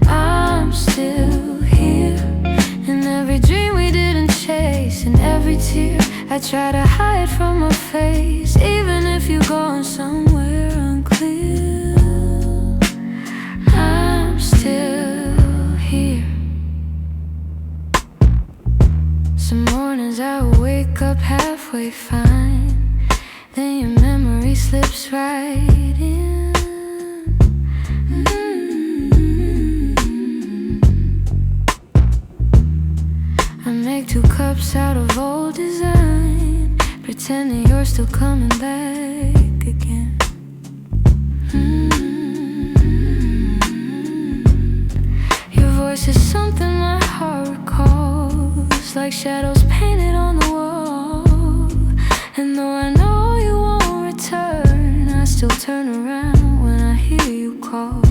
I'm still here, in every dream we didn't chase, in every tear I try to hide from my face. Even if you're going somewhere unclear, I'm still here. Some mornings I wake up halfway fine, then your memory slips right in. I make 2 cups out of old design, pretending you're still coming back again. Your voice is something my heart recalls, like shadows painted on the wall. And though I know you won't return, I still turn around when I hear you call.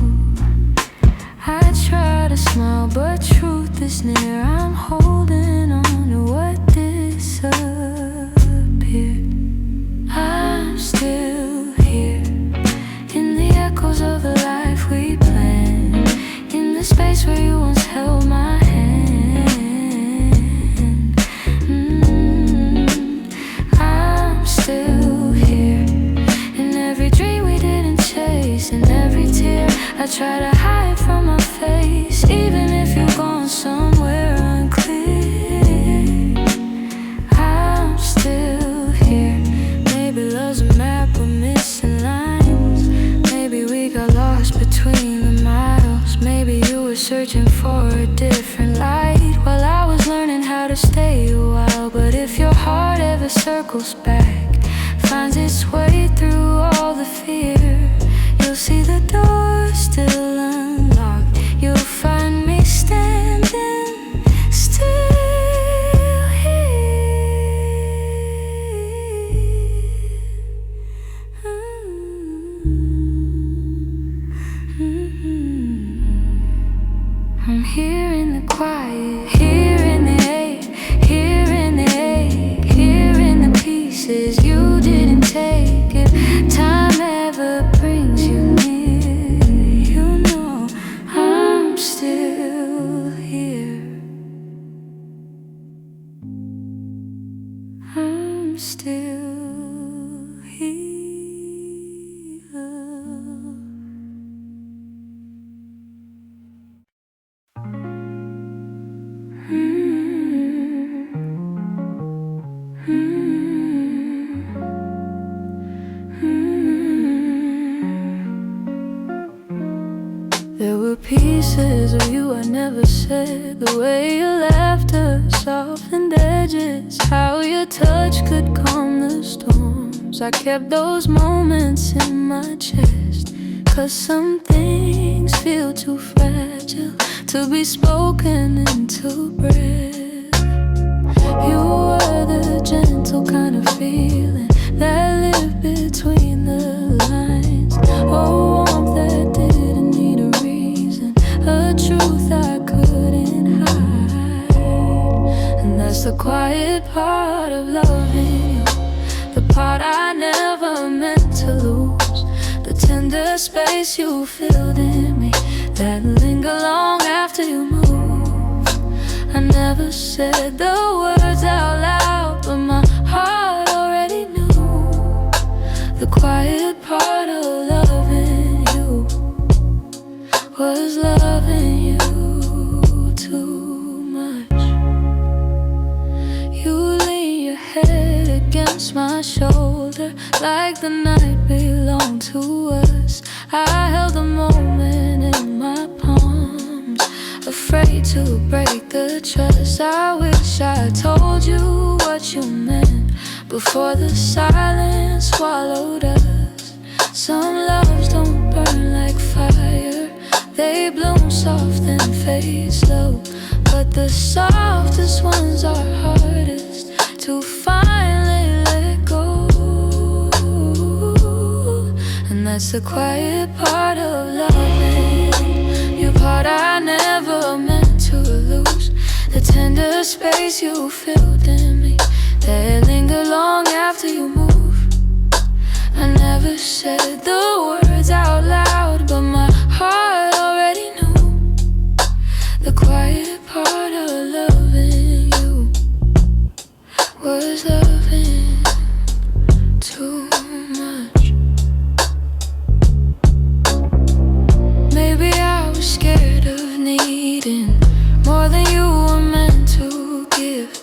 I try to smile, but truth is near. I'm holding on to what disappeared. I'm still here, in the echoes of the life we planned, in the space where you once held my hand. I'm still here, in every dream we didn't chase, in every tear I try to hide from my face. Even if you're going somewhere unclear, I'm still here. Maybe love's a map with missing lines, maybe we got lost between the miles. Maybe you were searching for a different light, while I was learning how to stay a while. But if your heart ever circles back, finds its way through all the fear, you'll see the door still unlocked. You'll find me standing still here. I'm here in the quiet, here in the ache, here in the ache, here in the pieces pieces of you I never said. The way your laughter softened edges, how your touch could calm the storms. I kept those moments in my chest, 'cause some things feel too fragile to be spoken into breath. You were the gentle kind of feeling that lived between the lines. Oh, warmth that didn't need a reason, a truth I couldn't hide. And that's the quiet part of loving you, the part I never meant to lose. The tender space you filled in me, that linger long after you move. I never said the words out loud, but my heart already knew. The quiet part of loving you was loving you too much. You lean your head against my shoulder like the night belonged to us. I held the moment in my palms, afraid to break the trust. I wish I told you what you meant before the silence swallowed us. Some loves don't burn like fire, they bloom soft and fade slow. But the softest ones are hardest to finally let go. And that's the quiet part of loving you, part I never meant to lose. The tender space you filled in me, that linger long after you move. I never said the words out loud, but my heart already knew. The quiet part of loving you was loving too much. Maybe I was scared of needing more than you were meant to give.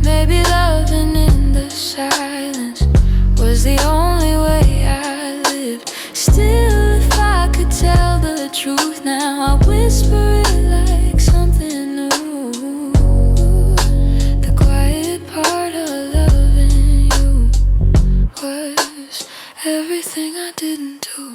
Maybe loving in the silence was the only way I lived. Still, if I could tell the truth now, I whisper it like something new. The quiet part of loving you was everything I didn't do.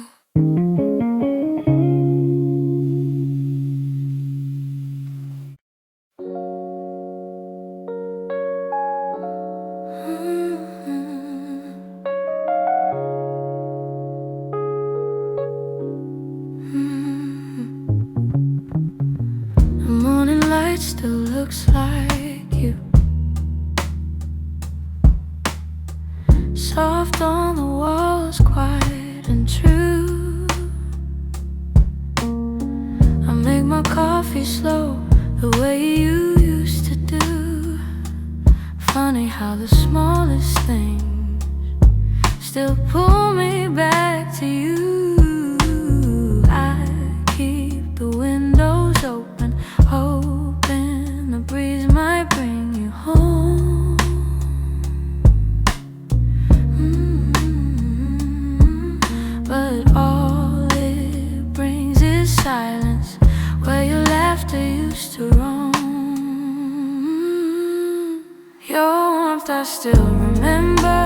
Still looks like you, soft on the walls, quiet and true. I make my coffee slow, the way you used to do. Funny how the smallest things still pull me back to you. I keep the windows open, hoping the breeze might bring you home. But all it brings is silence, where your laughter used to roam. Your warmth I still remember,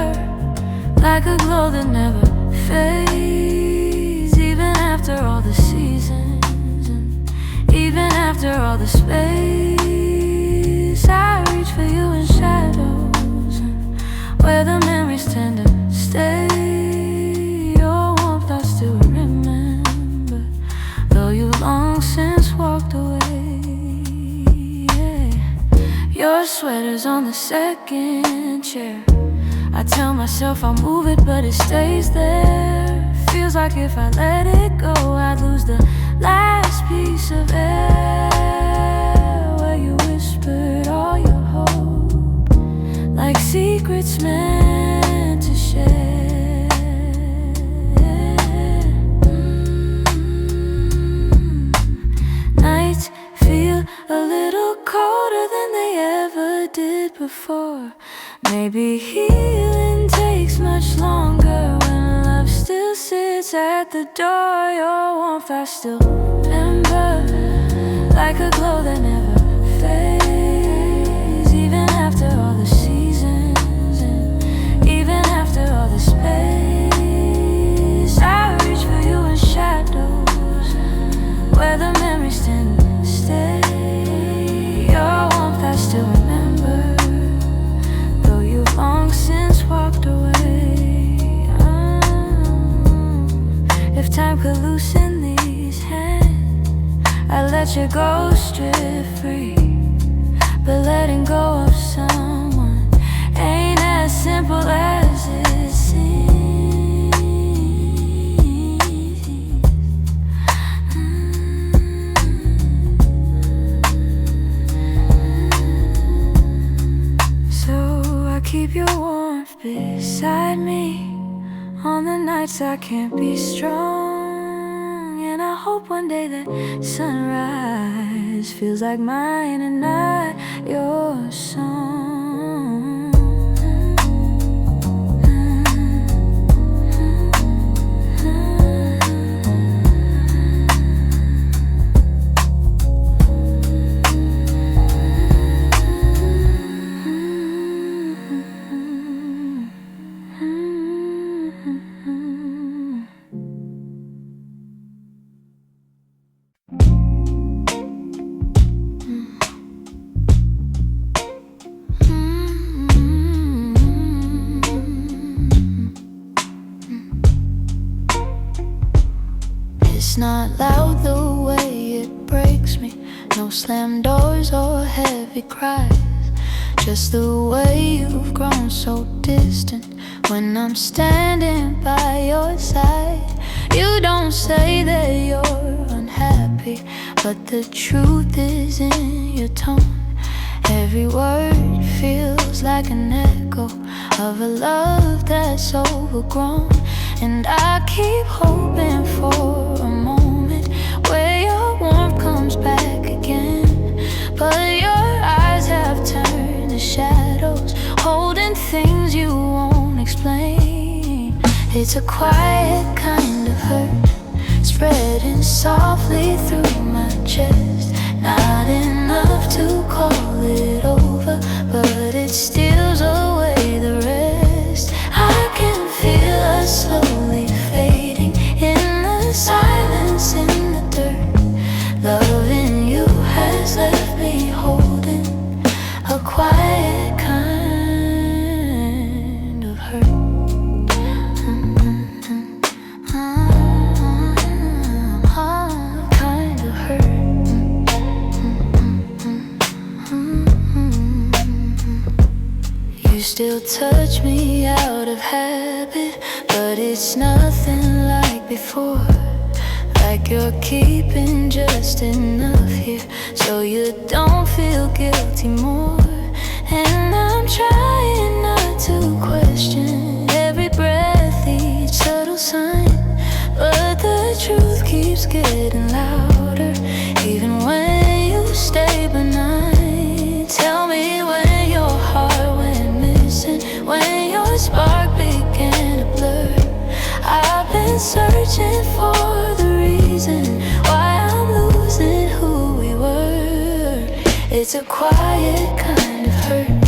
like a glow that never fades. Even after all the seasons, and even after all the space, I reach for you in shadows, and where the memories tend to stay. Your warmth I still remember, though you long since walked away. Yeah. Your sweater's on the second chair. I tell myself I'll move it, but it stays there. Feels like if I let it go, I'd lose the last piece of air, where you whispered all your hope, like secrets meant to share. Nights feel a little colder than they ever did before. Maybe healing takes much longer when love still sits at the door. Your warmth I still remember. forever, like a glow that never fades. Even after all the seasons, and even after all the space, I reach for you in shadows, where the memories tend to stay. Your warmth I still remember, though you've long since walked away. If time could loosen these hands, I'd let you go strip free. But letting go of someone ain't as simple as it seems. So I keep your warmth beside me on the nights I can't be strong. And I hope one day that sunrise feels like mine and not your song. It's not loud the way it breaks me, no slam doors or heavy cries, just the way you've grown so distant when I'm standing by your side. You don't say that you're unhappy, but the truth is in your tone. Every word feels like an echo of a love that's overgrown. And I keep hoping for a moment where your warmth comes back again. But your eyes have turned to shadows, holding things you won't explain. It's a quiet kind of hurt, spreading softly through my chest. Not enough to call it over, but it steals away the rest. I can feel us slowly fading in the silence, in the dirt. Loving you has left me holding a quiet kind of hurt. Kind of hurt. You still touch me out of habit, but it's nothing like before. Like you're keeping just enough here so you don't feel guilty more. And I'm trying not to question every breath, each subtle sign, but the truth keeps getting louder, even when you stay benign. Tell me when your heart went missing, when your spark began to blur. I've been searching for the reason why I'm losing who we were. It's a quiet kind of hurt,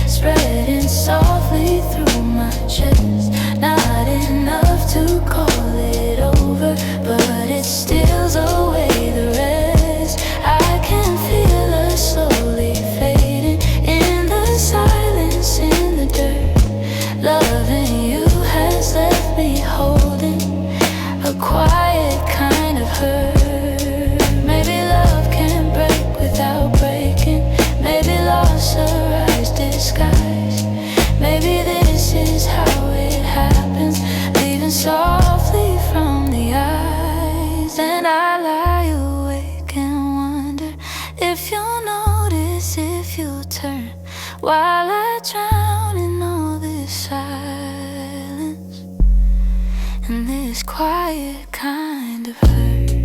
spreading softly through my chest. Not enough to call it over, but it steals away the rest. I can feel us slowly fading in the silence, in the dirt. Loving you has left me holding a quiet kind of hurt. Maybe love can break without breaking. Maybe loss arrives disguised. Maybe this is how it happens, leaving softly from the eyes. And I lie awake and wonder if you'll notice, if you'll turn, while I drown in all this silence and this quiet kind of hurt.